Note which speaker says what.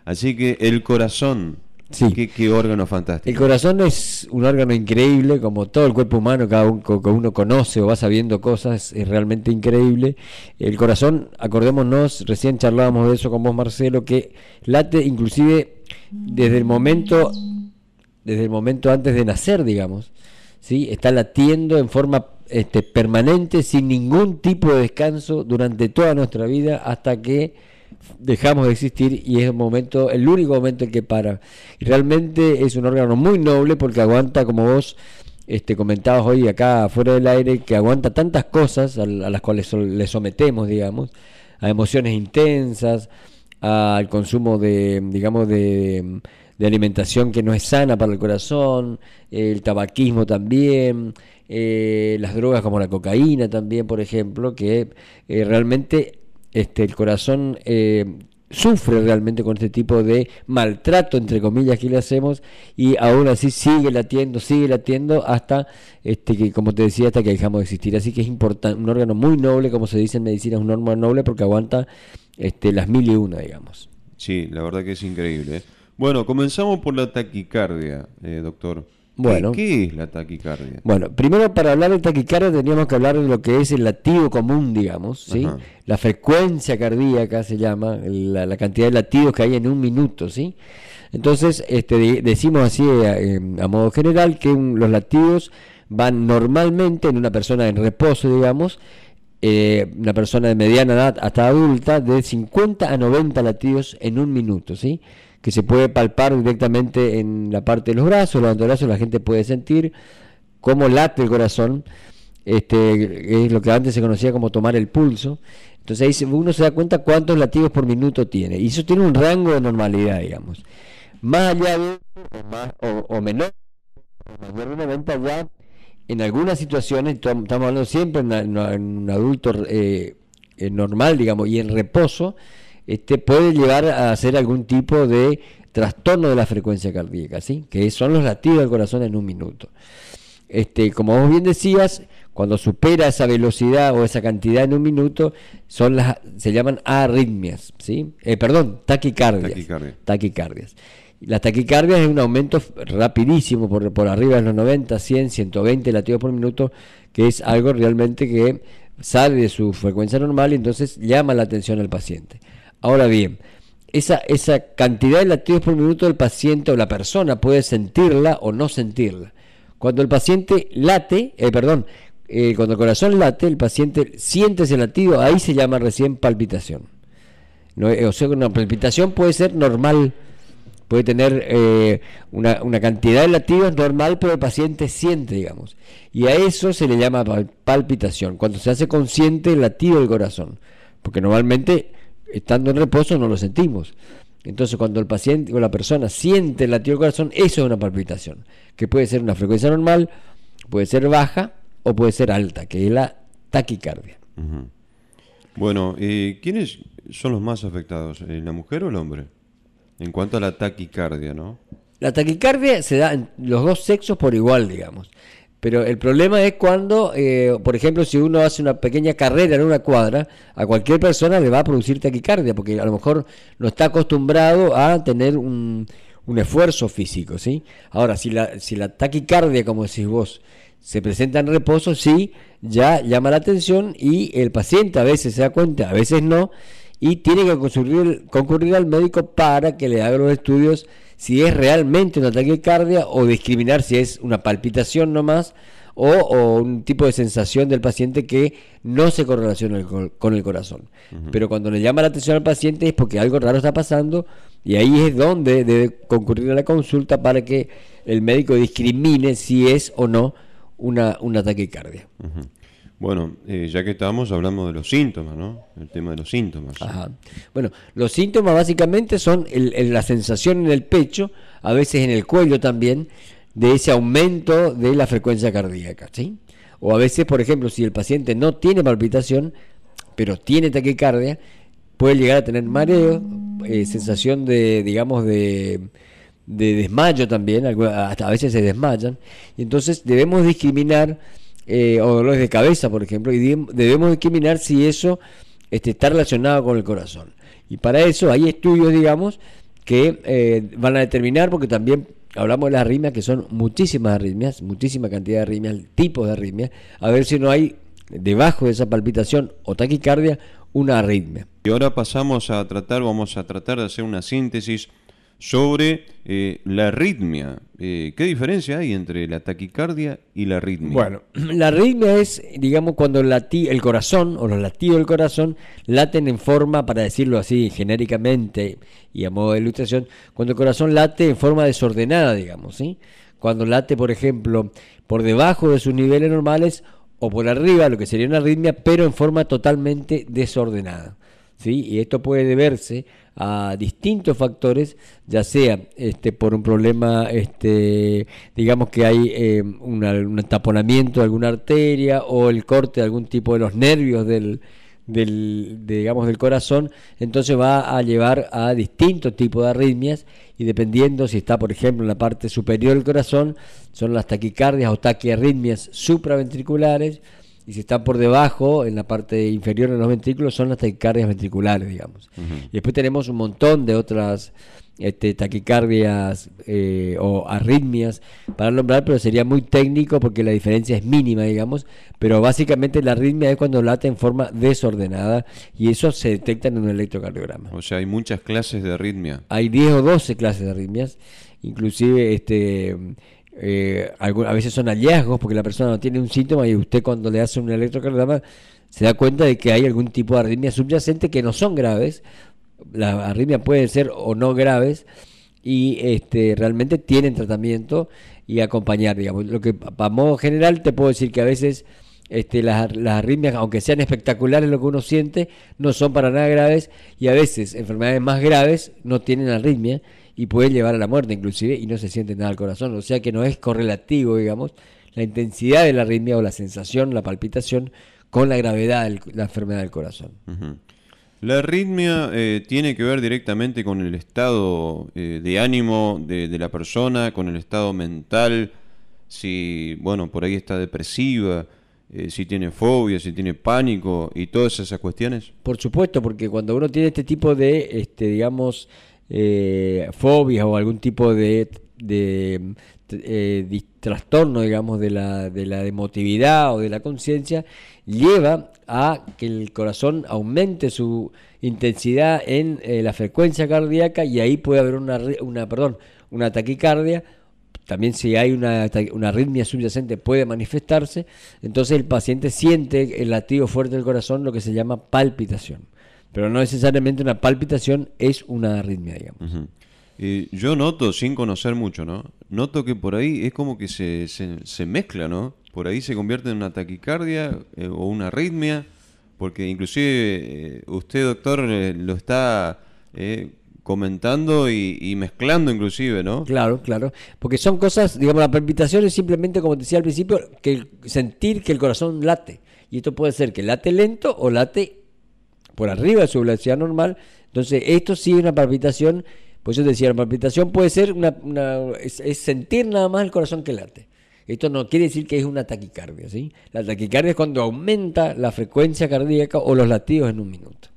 Speaker 1: Así que el corazón,
Speaker 2: Sí.
Speaker 1: qué órgano
Speaker 2: El
Speaker 1: fantástico.
Speaker 2: corazón es un órgano increíble, como todo el cuerpo humano, cada uno, que uno conoce o va sabiendo cosas, es realmente increíble. El corazón, acordémonos, recién charlábamos de eso con vos, Marcelo, que late inclusive desde el momento antes de nacer, digamos, ¿sí? Está latiendo en forma permanente, sin ningún tipo de descanso durante toda nuestra vida hasta que dejamos de existir, y es el único momento en que para. Y realmente es un órgano muy noble porque aguanta, como vos comentabas hoy acá fuera del aire, que aguanta tantas cosas a las cuales le sometemos, digamos, a emociones intensas, al consumo digamos, de alimentación que no es sana para el corazón, el tabaquismo también, las drogas como la cocaína también, por ejemplo, que realmente el corazón sufre realmente con este tipo de maltrato, entre comillas, que le hacemos, y aún así sigue latiendo hasta que, como te decía, hasta que dejamos de existir. Así que es importante, un órgano muy noble, como se dice en medicina, es un órgano noble porque aguanta las mil y una, digamos.
Speaker 1: Sí, la verdad que es increíble. Bueno, comenzamos por la taquicardia, doctor.
Speaker 2: Bueno,
Speaker 1: ¿Qué es la taquicardia?
Speaker 2: Bueno, primero, para hablar de taquicardia teníamos que hablar de lo que es el latido común, digamos, ¿sí?
Speaker 1: Ajá.
Speaker 2: La frecuencia cardíaca se llama, la cantidad de latidos que hay en un minuto, ¿sí? Entonces, decimos así a modo general que los latidos van normalmente en una persona en reposo, digamos, una persona de mediana edad hasta adulta, de 50 a 90 latidos en un minuto, ¿sí? Que se puede palpar directamente en la parte de los brazos, los antebrazos, la gente puede sentir cómo late el corazón, es lo que antes se conocía como tomar el pulso. Entonces ahí uno se da cuenta cuántos latidos por minuto tiene, y eso tiene un rango de normalidad, digamos. Más allá de o menor, o mayor de 90 ya, en algunas situaciones, estamos hablando siempre en un adulto normal, digamos, y en reposo, puede llevar a hacer algún tipo de trastorno de la frecuencia cardíaca, ¿sí? Que son los latidos del corazón en un minuto. Como vos bien decías, cuando supera esa velocidad o esa cantidad en un minuto, se llaman arritmias, ¿sí? Perdón, taquicardias. Las taquicardias es un aumento rapidísimo por arriba de los 90, 100, 120 latidos por minuto, que es algo realmente que sale de su frecuencia normal y entonces llama la atención al paciente. Ahora bien, esa cantidad de latidos por minuto del paciente o la persona puede sentirla o no sentirla. Cuando el paciente cuando el corazón late, el paciente siente ese latido, ahí se llama recién palpitación. No, o sea, una palpitación puede ser normal, puede tener una cantidad de latidos normal, pero el paciente siente, digamos. Y a eso se le llama palpitación, cuando se hace consciente el latido del corazón. Porque normalmente, estando en reposo, no lo sentimos. Entonces, cuando el paciente o la persona siente el latido del corazón, eso es una palpitación, que puede ser una frecuencia normal, puede ser baja o puede ser alta, que es la taquicardia.
Speaker 1: Uh-huh. Bueno, ¿quiénes son los más afectados? ¿La mujer o el hombre? En cuanto a la taquicardia, ¿no?
Speaker 2: La taquicardia se da en los dos sexos por igual, digamos. Pero el problema es cuando, por ejemplo, si uno hace una pequeña carrera en una cuadra, a cualquier persona le va a producir taquicardia, porque a lo mejor no está acostumbrado a tener un esfuerzo físico, ¿sí? Ahora, si la taquicardia, como decís vos, se presenta en reposo, sí, ya llama la atención y el paciente a veces se da cuenta, a veces no, y tiene que concurrir al médico para que le haga los estudios si es realmente una taquicardia o discriminar si es una palpitación nomás o un tipo de sensación del paciente que no se correlaciona con el corazón. Uh-huh. Pero cuando le llama la atención al paciente es porque algo raro está pasando y ahí es donde debe concurrir a la consulta para que el médico discrimine si es o no una taquicardia.
Speaker 1: Uh-huh. Bueno, ya que estamos hablando de los síntomas, ¿no? El tema de los síntomas.
Speaker 2: Ajá. Bueno, los síntomas básicamente son la sensación en el pecho, a veces en el cuello también, de ese aumento de la frecuencia cardíaca, ¿sí? O a veces, por ejemplo, si el paciente no tiene palpitación, pero tiene taquicardia, puede llegar a tener mareo, sensación de desmayo también, hasta a veces se desmayan, y entonces debemos discriminar, o dolores de cabeza, por ejemplo, y debemos discriminar si eso está relacionado con el corazón. Y para eso hay estudios, digamos, que van a determinar, porque también hablamos de las arritmias, que son muchísimas arritmias, muchísima cantidad de arritmias, tipos de arritmias, a ver si no hay debajo de esa palpitación o taquicardia una arritmia.
Speaker 1: Y ahora vamos a tratar de hacer una síntesis sobre la arritmia. ¿Qué diferencia hay entre la taquicardia y la arritmia?
Speaker 2: Bueno, la arritmia es, digamos, cuando el corazón o los latidos del corazón laten en forma, para decirlo así genéricamente y a modo de ilustración, cuando el corazón late en forma desordenada, digamos, ¿sí? Cuando late, por ejemplo, por debajo de sus niveles normales o por arriba, lo que sería una arritmia, pero en forma totalmente desordenada, ¿sí? Y esto puede deberse a distintos factores, ya sea por un problema, digamos que hay un taponamiento de alguna arteria o el corte de algún tipo de los nervios digamos del corazón, entonces va a llevar a distintos tipos de arritmias, y dependiendo si está, por ejemplo, en la parte superior del corazón, son las taquicardias o taquiarritmias supraventriculares, y si están por debajo, en la parte inferior de los ventrículos, son las taquicardias ventriculares, digamos. Y después tenemos un montón de otras taquicardias o arritmias para nombrar, pero sería muy técnico porque la diferencia es mínima, digamos. Pero básicamente la arritmia es cuando late en forma desordenada, y eso se detecta en un electrocardiograma.
Speaker 1: O sea, hay muchas clases de arritmia.
Speaker 2: Hay 10 o 12 clases de arritmias, inclusive a veces son hallazgos porque la persona no tiene un síntoma, y usted cuando le hace un electrocardiograma se da cuenta de que hay algún tipo de arritmia subyacente que no son graves. Las arritmias pueden ser o no graves, y realmente tienen tratamiento y acompañar, digamos. Lo que a modo general te puedo decir que a veces las arritmias, aunque sean espectaculares lo que uno siente, no son para nada graves, y a veces enfermedades más graves no tienen arritmia y pueden llevar a la muerte inclusive, y no se siente nada al corazón. O sea que no es correlativo, digamos, la intensidad de la arritmia o la sensación, la palpitación, con la gravedad de la enfermedad del corazón.
Speaker 1: Uh-huh. La arritmia tiene que ver directamente con el estado de ánimo de la persona, con el estado mental, si, bueno, por ahí está depresiva, si tiene fobia, si tiene pánico y todas esas cuestiones.
Speaker 2: Por supuesto, porque cuando uno tiene este tipo de, digamos, fobias o algún tipo de trastorno, digamos, de la emotividad o de la conciencia, lleva a que el corazón aumente su intensidad en la frecuencia cardíaca, y ahí puede haber una taquicardia. También si hay una arritmia subyacente puede manifestarse. Entonces el paciente siente el latido fuerte del corazón, lo que se llama palpitación, pero no necesariamente una palpitación es una arritmia, digamos.
Speaker 1: Uh-huh. Yo noto, sin conocer mucho, ¿no? Noto que por ahí es como que se mezcla, ¿no? Por ahí se convierte en una taquicardia o una arritmia, porque inclusive usted, doctor, lo está comentando y mezclando inclusive, ¿no?
Speaker 2: Claro, porque son cosas, digamos, la palpitación es simplemente, como te decía al principio, que sentir que el corazón late, y esto puede ser que late lento o late por arriba de su velocidad normal. Entonces esto sí es una palpitación. Pues yo decía, la palpitación puede ser es sentir nada más el corazón que late. Esto no quiere decir que es una taquicardia, ¿sí? La taquicardia es cuando aumenta la frecuencia cardíaca o los latidos en un minuto.